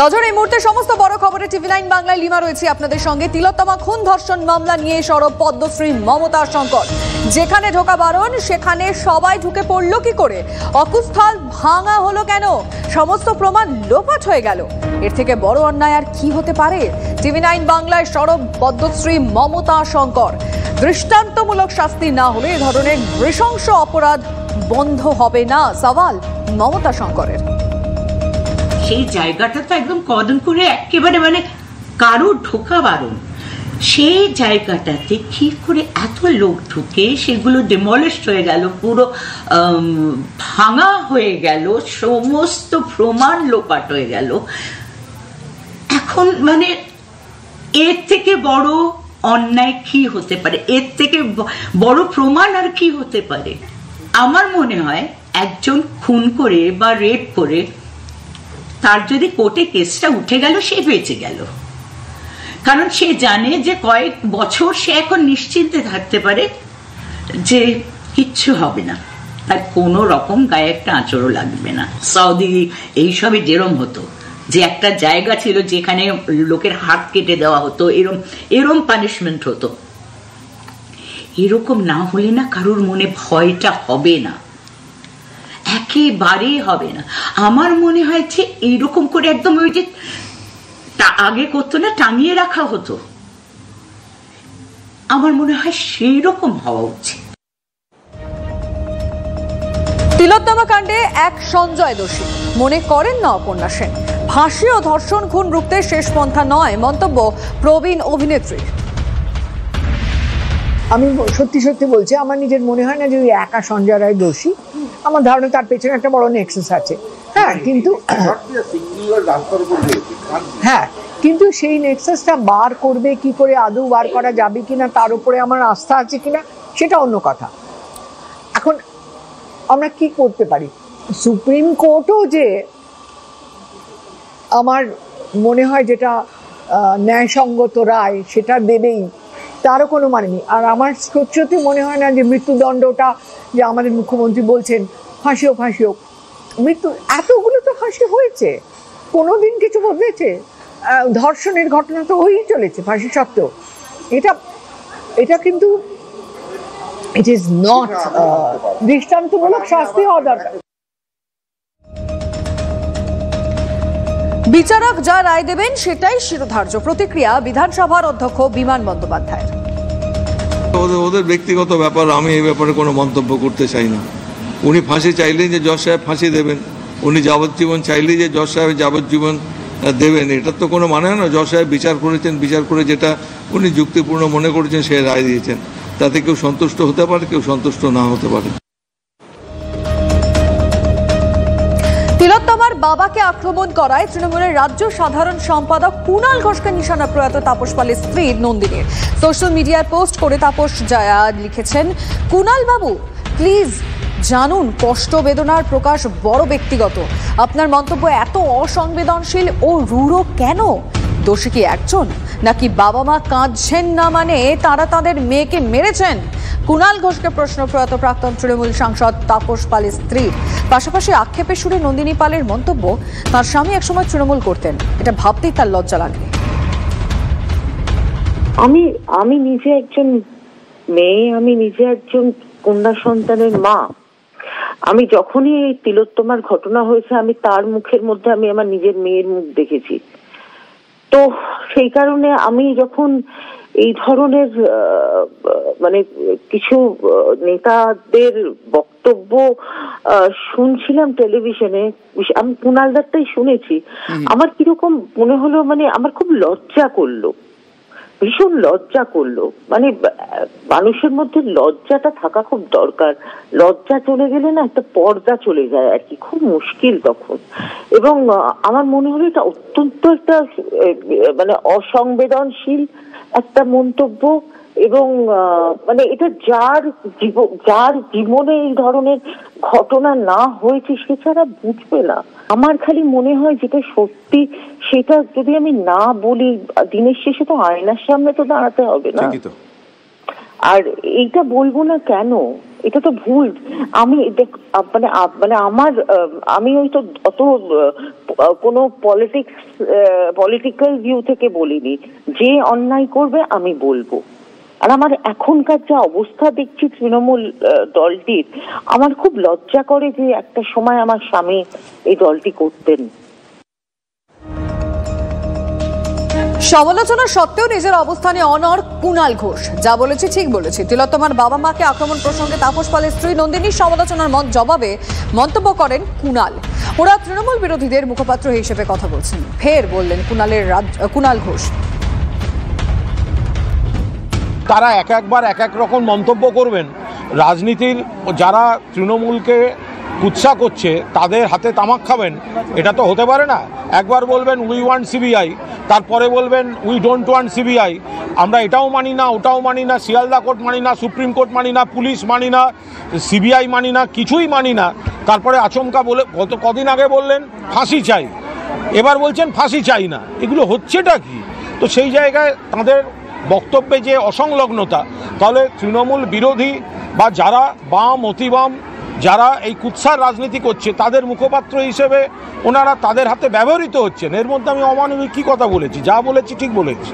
নজর এই মুহূর্তে সমস্ত বড় খবরে টিভি9 বাংলায় লিমা রয়েছে আপনাদের সঙ্গে। তিলোত্তমা খুন ধর্ষণ মামলা নিয়ে সরব পদ্মশ্রী মমতা শঙ্কর। যেখানে ঢোকা বারণ সেখানে সবাই ঢুকে পড়লো কি করে? অকুস্থল ভাঙা হলো কেন? সমস্ত প্রমাণ লোপাট হয়ে গেল। এর থেকে বড় অন্যায় আর কি হতে পারে? টিভি9 বাংলায় সরব পদ্মশ্রী মমতা শঙ্কর। দৃষ্টান্তমূলক শাস্তি না হলে এ ধরনের নৃশংস অপরাধ বন্ধ হবে না, সওয়াল মমতা শঙ্করের। সেই জায়গাটা তো একদম কর্ডন করে একেবারে কারো ঢোকা বারণ। সেই জায়গাটাতে কি করে এত লোক ঢুকে সেগুলো ডিমলিশ হয়ে গেল, পুরো ভাঙা হয়ে গেল, সমস্ত প্রমাণ লোপাট হয়ে গেল। এখন এর থেকে বড় অন্যায় কি হতে পারে? এর থেকে বড় প্রমাণ আর কি হতে পারে? আমার মনে হয় একজন খুন করে বা রেপ করে তার যদি কোর্টে কেসটা উঠে গেল, সে বেঁচে গেল। কারণ সে জানে যে কয়েক বছর সে এখন নিশ্চিন্তে থাকতে পারে যে কিচ্ছু হবে না, তার কোনো রকম গায়ে একটা আঁচড়ও লাগবে না। সৌদি এইসবে যেরম হতো, যে একটা জায়গা ছিল যেখানে লোকের হাত কেটে দেওয়া হতো, এরম পানিশমেন্ট হতো। এরকম না হলে না কারোর মনে ভয়টা হবে না, একেবারেই হবে না। আমার মনে হয় যে এইরকম করে একদম ওই যে আগে করতো না, টাঙিয়ে রাখা হতো, আমার মনে হয় সেই রকম হওয়া উচিত। তিলোত্তমা কাণ্ডে এক সঞ্জয় দোষী মনে করেন না অপর্ণা সেন। ফাঁসি ও ধর্ষণ খুন রুখতে শেষ পন্থা নয় মন্তব্য প্রবীণ অভিনেত্রীর। আমি সত্যি সত্যি বলছি, আমার নিজের মনে হয় না যে ওই একা সঞ্জয় রায় দোষী। আমার ধারণা তার পেছনে একটা বড় নেক্সাস আছে। কিন্তু সেই নেক্সাসটা বার করবে কি করে, আদৌ বার করা যাবে কিনা, তার উপরে আমার আস্থা আছে কিনা সেটা অন্য কথা। এখন আমরা কি করতে পারি? সুপ্রিম কোর্টও যে আমার মনে হয় যেটা ন্যায়সঙ্গত রায় সেটা দেবেই, তারও কোনো মানে নেই। আর আমার সত্যি মনে হয় না যে মৃত্যুদণ্ডটা যে আমাদের মুখ্যমন্ত্রী বলছেন ফাঁসি হোক, মৃত্যু এতগুলো তো ফাঁসি হয়েছে, কোনোদিন কিছু বদলেছে? ধর্ষণের ঘটনা তো হয়েই চলেছে ফাঁসি সত্ত্বেও। এটা কিন্তু ইট ইজ নট দৃষ্টান্তমূলক শাস্তি হওয়া দরকার। বিচারক যা রায় দেবেন সেটাই শিরোধার্য, প্রতিক্রিয়া বিধানসভার অধ্যক্ষ বিমান বন্দ্যোপাধ্যায়ের। ওদের ব্যক্তিগত ব্যাপার, আমি এই ব্যাপারে কোনো মন্তব্য করতে চাই না। উনি ফাঁসি চাইলেন যে জজ সাহেব ফাঁসি দেবেন, উনি যাবজ্জীবন চাইলেই যে জজ সাহেব যাবজ্জীবন দেবেন, এটার তো কোনো মানে না। জজ সাহেব বিচার করেছেন, বিচার করে যেটা উনি যুক্তিপূর্ণ মনে করেছেন সে রায় দিয়েছেন। তাতে কেউ সন্তুষ্ট হতে পারে, কেউ সন্তুষ্ট না হতে পারে। তিলোত্তমার বাবাকে আক্রমণ করায় তৃণমূলের রাজ্য সাধারণ সম্পাদক কুণাল ঘোষকে নিশানা প্রয়াত তাপস পালের স্ত্রী নন্দিনীর। সোশ্যাল মিডিয়ায় পোস্ট করে তাপস জায়া লিখেছেন, কুণাল বাবু প্লিজ জানুন কষ্ট বেদনার প্রকাশ বড় ব্যক্তিগত। আপনার মন্তব্য এত অসংবেদনশীল ও রূঢ় কেন? দোষী কি একজন, নাকি বাবা মা কাঁদছেন না মানে তারা তাদের মেয়েকে মেরেছেন? কুণাল ঘোষকে প্রশ্ন প্রয়াত প্রাক্তন তৃণমূল সাংসদ তাপস পালের স্ত্রী। পাশাপাশি আক্ষেপের সুরে নন্দিনী পালের মন্তব্য, তার স্বামী একসময় তৃণমূল করতেন, এটা ভাবতেই তার লজ্জা লাগে। আমি নিজে একজন মেয়ে, আমি নিজে একজন কন্যা সন্তানের মা। আমি যখনই এই তিলোত্তমার ঘটনা হয়েছে, আমি তার মুখের মধ্যে আমি আমার নিজের মেয়ের মুখ দেখেছি। তো সেই কারণে আমি যখন এই ধরনের কিছু নেতাদের বক্তব্য শুনছিলাম টেলিভিশনে, আমি কুণাল দারটাই শুনেছি, আমার কিরকম মনে হলো, আমার খুব লজ্জা করলো, ভীষণ লজ্জা করলো। মানুষের মধ্যে লজ্জাটা থাকা খুব দরকার। লজ্জা চলে গেলে না একটা পর্দা চলে যায় আর কি, খুব মুশকিল তখন। এবং আমার মনে হলো এটা অত্যন্ত একটা অসংবেদনশীল একটা মন্তব্য। এবং এটা যার জীবনে এই ধরনের ঘটনা না হয়েছে সে ছাড়া বুঝবে না। আমার খালি মনে হয় যেটা সত্যি সেটা যদি আমি না বলি, দিনের শেষে তো আয়নার সামনে তো দাঁড়াতে হবে না। আর এইটা বলবো না কেন? এটা তো ভুল। আমি মানে আমার আমি ওই তো অত কোনো পলিটিক্যাল ভিউ থেকে বলিনি। যে অন্যায় করবে আমি বলবো। আর আমার এখনকার যা অবস্থা দেখছি তৃণমূল দলটির, আমার খুব লজ্জা করে যে একটা সময় আমার স্বামী এই দলটি করতেন। সমালোচনা সত্ত্বেও নিজের অবস্থানে অনড় কুণাল ঘোষ। যা বলেছি ঠিক বলেছি। তিলোত্তমার বাবা মাকে আক্রমণ প্রসঙ্গে তাপস পালের স্ত্রী নন্দিনীর সমালোচনার জবাবে মন্তব্য করেন কুণাল। ওরা তৃণমূল বিরোধীদের মুখপাত্র হিসেবে কথা বলছেন, ফের বললেন কুণাল ঘোষ। তারা একবার এক এক রকম মন্তব্য করবেন। রাজনীতির যারা তৃণমূলকে কুৎসা করছে তাদের হাতে তামাক খাবেন, এটা তো হতে পারে না। একবার বলবেন উই ওয়ান্ট সিবিআই, তারপরে বলবেন উই ডোন্ট ওয়ান্ট সিবিআই। আমরা এটাও মানি না, ওটাও মানি না, শিয়ালদা কোর্ট মানি না, সুপ্রিম কোর্ট মানি না, পুলিশ মানি না, সিবিআই মানি না, কিছুই মানি না। তারপরে আচমকা বলে কদিন আগে বললেন ফাঁসি চাই, এবার বলছেন ফাঁসি চাই না। এগুলো হচ্ছেটা কি? তো সেই জায়গায় তাদের বক্তব্যে যে অসংলগ্নতা, তাহলে তৃণমূল বিরোধী বা যারা বাম অতিবাম যারা এই কুৎসার রাজনীতি করছে তাদের মুখপাত্র হিসেবে ওনারা তাদের হাতে ব্যবহৃত হচ্ছেন। এর মধ্যে আমি অমানবিক কি কথা বলেছি? যা বলেছি ঠিক বলেছি।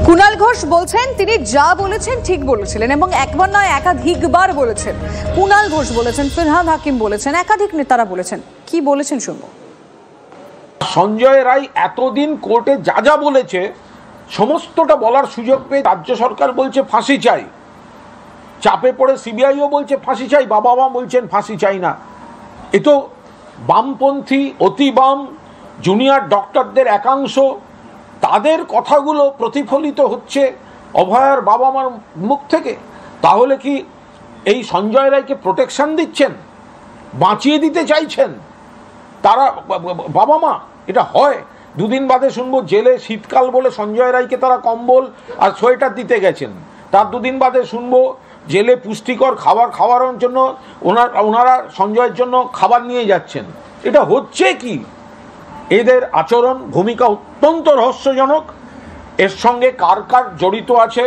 কুণাল ঘোষ বলছেন তিনি যা বলেছেন ঠিক বলেছিলেন এবং একবার নয় একাধিকবার বলেছেন। কুণাল ঘোষ বলেছেন, ফিরহাদ হাকিম বলেছেন, একাধিক নেতারা বলেছেন। কি বলেছেন শুনবো। সঞ্জয় রায় এতদিন কোর্টে যা যা বলেছে সমস্তটা বলার সুযোগ পেয়ে রাজ্য সরকার বলছে ফাঁসি চাই, চাপে পড়ে সিবিআইও বলছে ফাঁসি চাই, বাবা মা বলছেন ফাঁসি চাই না। এ তো বামপন্থী অতি বাম জুনিয়র ডক্টরদের একাংশ, তাদের কথাগুলো প্রতিফলিত হচ্ছে অভয়ার বাবা মার মুখ থেকে। তাহলে কি এই সঞ্জয় রায়কে প্রোটেকশন দিচ্ছেন, বাঁচিয়ে দিতে চাইছেন তারা বাবা মা? এটা হয়? দুদিন বাদে শুনবো জেলে শীতকাল বলে সঞ্জয় রায়কে তারা কম্বল আর সোয়েটার দিতে গেছেন। তার দুদিন বাদে শুনবো জেলে পুষ্টিকর খাবার খাওয়ানোর জন্য ওনারা সঞ্জয়ের জন্য খাবার নিয়ে যাচ্ছেন। এটা হচ্ছে কি? এদের আচরণ ভূমিকা অত্যন্ত রহস্যজনক। এর সঙ্গে কার কার জড়িত আছে,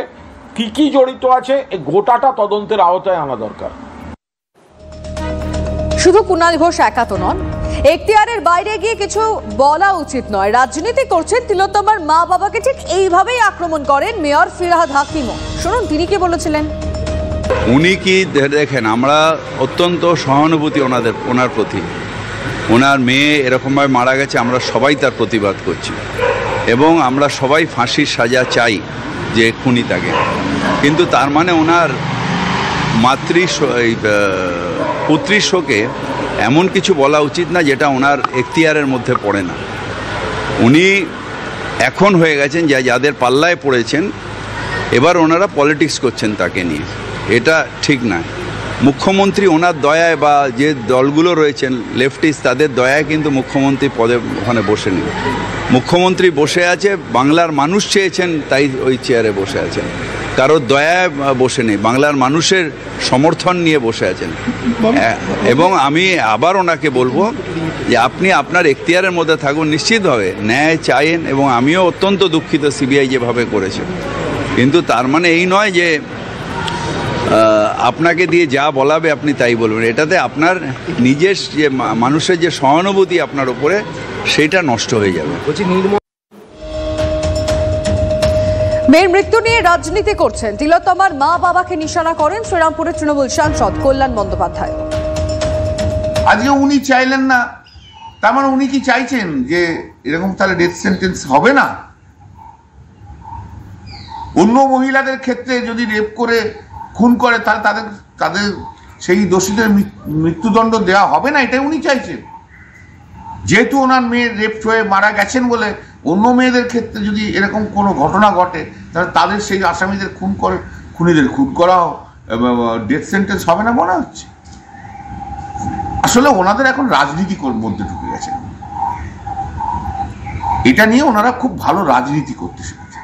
কি কি জড়িত আছে, এই গোটাটা তদন্তের আওতায় আনা দরকার। শুধু কুণাল ঘোষ একা তো নন, এখতিয়ারের বাইরে গিয়ে কিছু বলা উচিত নয়। রাজনীতি করছেন তিলোত্তমার মা বাবাকে ঠিক এইভাবেই আক্রমণ করেন মেয়র ফিরহাদ হাকিমও। শুনুন তিনি কি বলেছিলেন। উনি কি দেখেন, আমরা অত্যন্ত সহানুভূতি ওনার প্রতি। ওনার মেয়ে এরকমভাবে মারা গেছে, আমরা সবাই তার প্রতিবাদ করছি এবং আমরা সবাই ফাঁসির সাজা চাই যে খুনি তাকে। কিন্তু তার মানে ওনার পুত্রীর শোকে এমন কিছু বলা উচিত না যেটা ওনার এখতিয়ারের মধ্যে পড়ে না। উনি এখন হয়ে গেছেন যাদের পাল্লায় পড়েছেন, এবার ওনারা পলিটিক্স করছেন তাকে নিয়ে, এটা ঠিক না। মুখ্যমন্ত্রী ওনার দয়ায় বা যে দলগুলো রয়েছেন লেফটিস্ট তাদের দয়ায় কিন্তু মুখ্যমন্ত্রী পদে ওখানে বসে নেই। মুখ্যমন্ত্রী বসে আছে, বাংলার মানুষ চেয়েছেন তাই ওই চেয়ারে বসে আছেন, কারোর দয়ায় বসে নেই, বাংলার মানুষের সমর্থন নিয়ে বসে আছেন। এবং আমি আবার ওনাকে বলবো যে আপনি আপনার এখতিয়ারের মধ্যে থাকুন, নিশ্চিতভাবে ন্যায় চাইেন। এবং আমিও অত্যন্ত দুঃখিত সিবিআই যেভাবে করেছে, কিন্তু তার মানে এই নয় যে আপনাকে দিয়ে যা বলাবে আপনি তাই বলবেন। এটাতে আপনার নিজের যে মানুষের যে সহানুভূতি আপনার উপরে সেটা নষ্ট হয়ে যাবে। মেয়ের মৃত্যু নিয়ে রাজনীতি করছেন তিলোত্তমার মা বাবাকে নিশানা করেন শ্রীরামপুরের তৃণমূল সাংসদ কল্যাণ বন্দ্যোপাধ্যায়। আজকে উনি চাইলেন না, তার মানে উনি কি চাইছেন যে এরকম তাহলে ডেথ সেন্টেন্স হবে না? অন্য মহিলাদের ক্ষেত্রে যদি রেপ করে খুন করে তাহলে তাদের সেই দোষীদের মৃত্যুদণ্ড দেওয়া হবে না, এটাই উনি চাইছেন। যেহেতু ওনার মেয়ে রেপ হয়ে মারা গেছেন বলে অন্য মেয়েদের ক্ষেত্রে যদি এরকম কোনো ঘটনা ঘটে তাহলে তাদের সেই আসামিদের খুনিদের খুন করা ডেথ সেন্টেন্স হবে না মনে হচ্ছে। আসলে ওনাদের এখন রাজনীতির মধ্যে ঢুকে গেছে, এটা নিয়ে ওনারা খুব ভালো রাজনীতি করতে শিখেছে।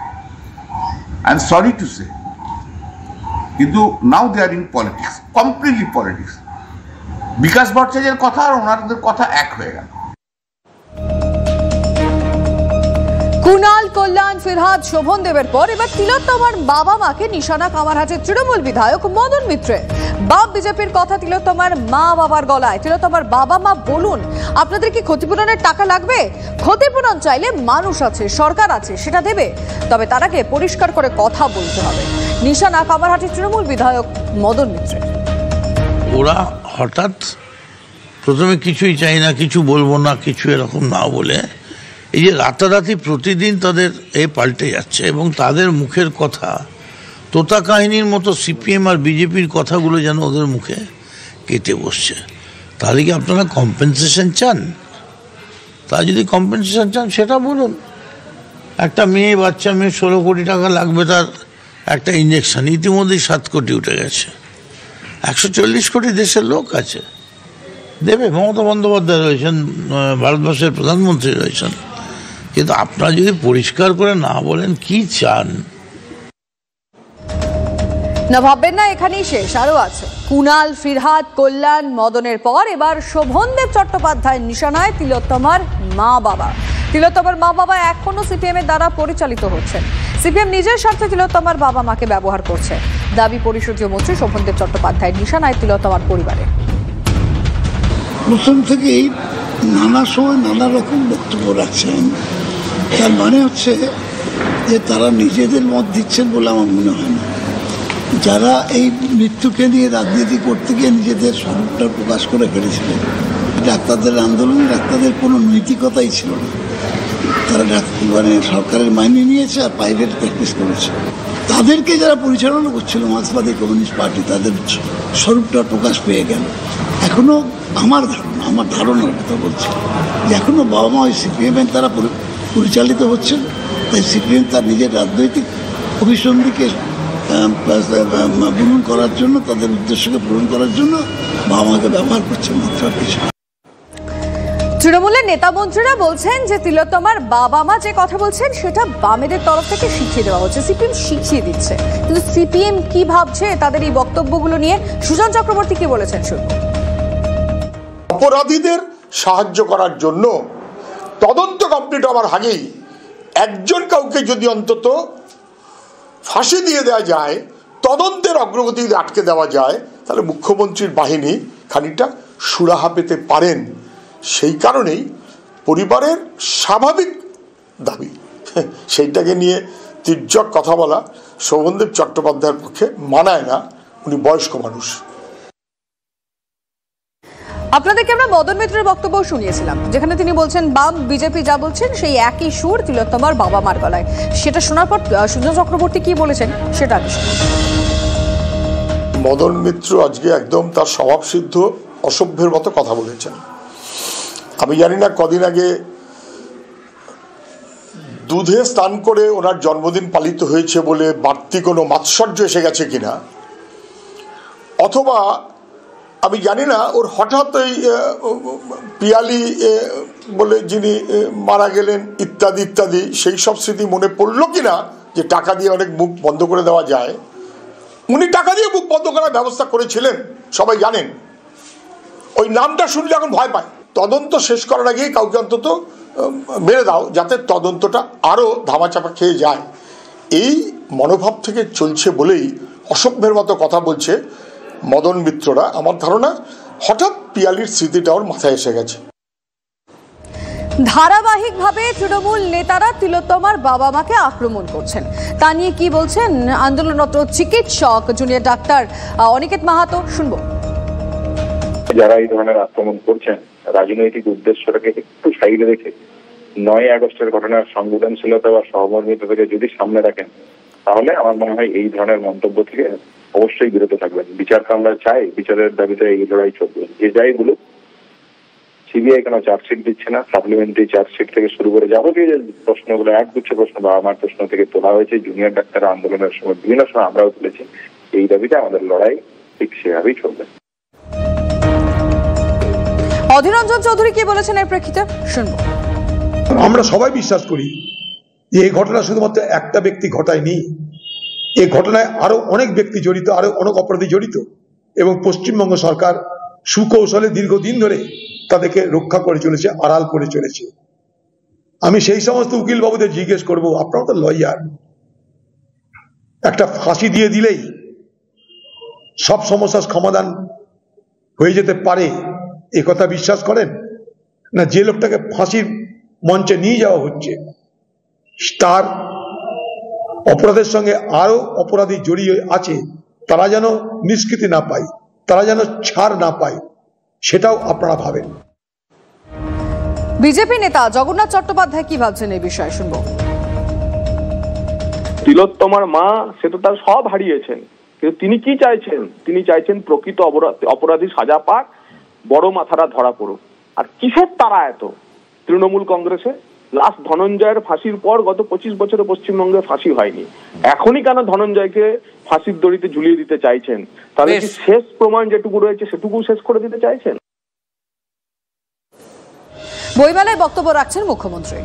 I am sorry to say, কিন্তু নাও দে আর ইন পলিটিক্স, কমপ্লিটলি পলিটিক্স। বিকাশ ভট্টাচার্যের কথা আর ওনাদের কথা এক হয়ে গেল। কুণাল কল্যাণ, ফিরহাদ, শোভন দেবের পর এবার তিলোত্তমার বাবা মাকে নিশানা কামারহাটির তৃণমূল বিধায়ক মদন মিত্রের। বাপ বিজেপির কথা তিলোত্তমার মা বাবার গলায়। তিলোত্তমার বাবা মা বলুন, আপনাদের কি ক্ষতিপূরণের টাকা লাগবে? ক্ষতিপূরণ চাইলে মানুষ আছে, সরকার আছে, সেটা দেবে, তবে তার আগে পরিষ্কার করে কথা বলতে হবে। নিশানা কামারহাটির তৃণমূল বিধায়ক মদন মিত্রের। ওরা হঠাৎ প্রথমে কিছুই চাই না, কিছু বলবো না, কিছু এরকম না বলে এই যে রাতারাতি প্রতিদিন তাদের পাল্টে যাচ্ছে এবং তাদের মুখের কথা তোতা কাহিনীর মতো সিপিএম আর বিজেপির কথাগুলো যেন ওদের মুখে কেটে বসছে। তাহলে কি আপনারা কম্পেনসেশন চান? তা যদি কম্পেনসেশন চান সেটা বলুন। একটা বাচ্চা মেয়ে 16 কোটি টাকা লাগবে তার একটা ইঞ্জেকশন, ইতিমধ্যেই 7 কোটি উঠে গেছে। 140 কোটি দেশের লোক আছে, দেবে। মমতা বন্দ্যোপাধ্যায় রয়েছেন, ভারতবর্ষের প্রধানমন্ত্রী রয়েছেন, কিন্তু আপনারা যদি পরিষ্কার করে না বলেন কি চান। না, ভাববেন না এখানেই শেষ, আরো আছে। কুণাল, ফিরহাদ, কল্যাণ, মদনের পর এবার শোভনদেব চট্টোপাধ্যায় নিশানায় তিলোত্তমার মা বাবা। তিলোত্তমার মা বাবা এখনো সিপিএম এর দ্বারা পরিচালিত হচ্ছেন। সিপিএম নিজের স্বার্থে তিলোত্তমার বাবা মাকে ব্যবহার করছে, দাবি পরিষদীয় মন্ত্রী শোভনদেব চট্টোপাধ্যায়ের নিশানায় তিলোত্তমার পরিবারে। প্রথম থেকেই নানা সময় নানা রকম বক্তব্য রাখছেন। তার মানে হচ্ছে যে তারা নিজেদের মত দিচ্ছেন বলে আমার মনে হয় না। যারা এই মৃত্যুকে নিয়ে রাজনীতি করতে গিয়ে নিজেদের স্বরূপটা প্রকাশ করে ফেলেছিলেন, ডাক্তারদের আন্দোলনে ডাক্তারদের কোনো নৈতিকতাই ছিল না। তারা মানে সরকারের মাইনে নিয়েছে আর প্রাইভেট প্র্যাকটিস করেছে। তাদেরকে যারা পরিচালনা করছিল মার্ক্সবাদী কমিউনিস্ট পার্টি, তাদের স্বরূপটা প্রকাশ পেয়ে গেল। এখনও আমার ধারণার কথা বলছি যে এখনও বাবা মা ওই সিপিএমের তারা পরিচালিত হচ্ছেন। তাই সিপিএম তার নিজের রাজনৈতিক অভিসন্ধিকে পূরণ করার জন্য, তাদের উদ্দেশ্যকে পূরণ করার জন্য বাবা মাকে ব্যবহার করছে, মাত্র কিছু। তৃণমূলের নেতা মন্ত্রীরা বলছেন যে তিলোত্তমার বাবা মা যে কথা বলছেন সেটা বামেদের তরফ থেকে শিখিয়ে দেওয়া হচ্ছে, সিপিএম শিখিয়ে দিচ্ছে। কিন্তু সিপিএম কি ভাবছে তাদের এই বক্তব্যগুলো নিয়ে? সুজন চক্রবর্তী কি বলেছেন শুনুন। অপরাধীদের সাহায্য করার জন্য তদন্ত কমপ্লিট হওয়ার আগেই একজন কাউকে যদি অন্তত ফাঁসি দিয়ে দেওয়া যায়, তদন্তের অগ্রগতি আটকে দেওয়া যায়, তাহলে মুখ্যমন্ত্রীর বাহিনী খানিকটা সুরাহা পেতে পারেন। সেই কারণেই পরিবারের স্বাভাবিক দাবি, সেইটাকে নিয়ে তির্যক কথা বলা শোভনদেব চট্টোপাধ্যায়ের পক্ষে মানায় না। উনি বয়স্ক মানুষ। আপনাদেরকে আমরা মদন মিত্রের বক্তব্য শুনিয়েছিলাম, যেখানে তিনি বলছেন বাম বিজেপি যা বলছেন সেই একই সুর তিলোত্তমার বাবা মার গলায়। সেটা শোনার পর সুজন চক্রবর্তী কি বলেছেন সেটা আগে শুনুন। মদন মিত্র আজকে একদম তার স্বভাবসিদ্ধ অসভ্যের মতো কথা বলেছেন। আমি জানি না কদিন আগে দুধে স্নান করে ওনার জন্মদিন পালিত হয়েছে বলে বাড়তি কোনো মাৎসর্য এসে গেছে কিনা, অথবা আমি জানি না ওর হঠাৎ ওই পিয়ালি বলে যিনি মারা গেলেন ইত্যাদি ইত্যাদি সেই সব স্মৃতি মনে পড়লো কিনা, যে টাকা দিয়ে অনেক মুখ বন্ধ করে দেওয়া যায়। উনি টাকা দিয়ে মুখ বন্ধ করার ব্যবস্থা করেছিলেন, সবাই জানেন। ওই নামটা শুনলে এখন ভয় পায়। তদন্ত শেষ করার আগেই কাউকে অন্তত মেরে দাও, যাতে তদন্তটা আরও ধামাচাপা খেয়ে যায়। এই মনোভাব থেকে চলছে বলেই অসভ্যের মতো কথা বলছে মদন মিত্ররা। আমার ধারণা হঠাৎ পিয়ালির স্মৃতিটা ওর মাথায় এসে গেছে। ধারাবাহিকভাবে তৃণমূল নেতারা তিলোত্তমার বাবা মাকে আক্রমণ করছেন, তা নিয়ে কি বলছেন আন্দোলনরত চিকিৎসক জুনিয়র ডাক্তার অনিকেত মাহাতো, শুনবো। যারা এই ধরনের আক্রমণ করছেন রাজনৈতিক উদ্দেশ্যটাকে একটু সাইডে রেখে 9 আগস্টের ঘটনার সংবেদনশীলতা বা সহমর্মিতা থেকে যদি সামনে রাখেন, তাহলে আমার মনে হয় এই ধরনের মন্তব্য থেকে অবশ্যই বিরত থাকবেন। বিচারকে আমরা চাই, বিচারের দাবিতে এই লড়াই চলবে। যে যাই বলুক, সিবিআই কেন চার্জশিট দিচ্ছে না, সাপ্লিমেন্টারি চার্জশিট থেকে শুরু করে যাবতীয় যে প্রশ্নগুলো, একগুচ্ছ প্রশ্ন বা আমার প্রশ্ন থেকে তোলা হয়েছে জুনিয়র ডাক্তার আন্দোলনের সময়, বিভিন্ন সময় আমরাও তুলেছি, এই দাবিতে আমাদের লড়াই ঠিক সেভাবেই চলবে। অধীররঞ্জন চৌধুরী কি বলেছেন এর প্রেক্ষিতে, শুনবো। আমরা সবাই বিশ্বাস করি যে এই ঘটনা শুধুমাত্র একটা ব্যক্তি ঘটায়নি, এই ঘটনায় আরো অনেক ব্যক্তি জড়িত, আরো অনেক অপরাধী জড়িত, এবং পশ্চিমবঙ্গ সরকার সুকৌশলে দীর্ঘদিন ধরে তাদেরকে রক্ষা করে চলেছে, আড়াল করে চলেছে। আমি সেই সমস্ত উকিল বাবুদের জিজ্ঞেস করব, আপনারা তো লয়ার, একটা ফাঁসি দিয়ে দিলেই সব সমস্যার সমাধান হয়ে যেতে পারে এ কথা বিশ্বাস করেন? না যে লোকটাকে ফাঁসির মঞ্চে নিয়ে যাওয়া হচ্ছে তার অপরাধের সঙ্গে আরো অপরাধী জড়িয়ে আছে, তারা যেন নিষ্কৃতি না পায়, তারা যেন ছাড় না পায়, সেটাও আপনারা ভাবেন। বিজেপি নেতা জগন্নাথ চট্টোপাধ্যায় কি ভাবছেন এই বিষয়ে শুনবো। তিলোত্তমার মা সে তো তার সব হারিয়েছেন, কিন্তু তিনি কি চাইছেন? তিনি চাইছেন প্রকৃত অপরাধী সাজা পাক, বড় মাথারা ধরা পড়ুক। আর কিসের তারা এত তৃণমূল কংগ্রেসে? লাস্ট ধনঞ্জয়ের ফাঁসির পর গত 25 বছরে পশ্চিমবঙ্গে ফাঁসি হয়নি, এখনই কেন ধনঞ্জয়কে ফাঁসির দড়িতে ঝুলিয়ে দিতে চাইছেন? তাহলে কি শেষ প্রমাণ যেটুকু রয়েছে সেটুকু শেষ করে দিতে চাইছেন? বইমেলায় বক্তব্য রাখছেন মুখ্যমন্ত্রী।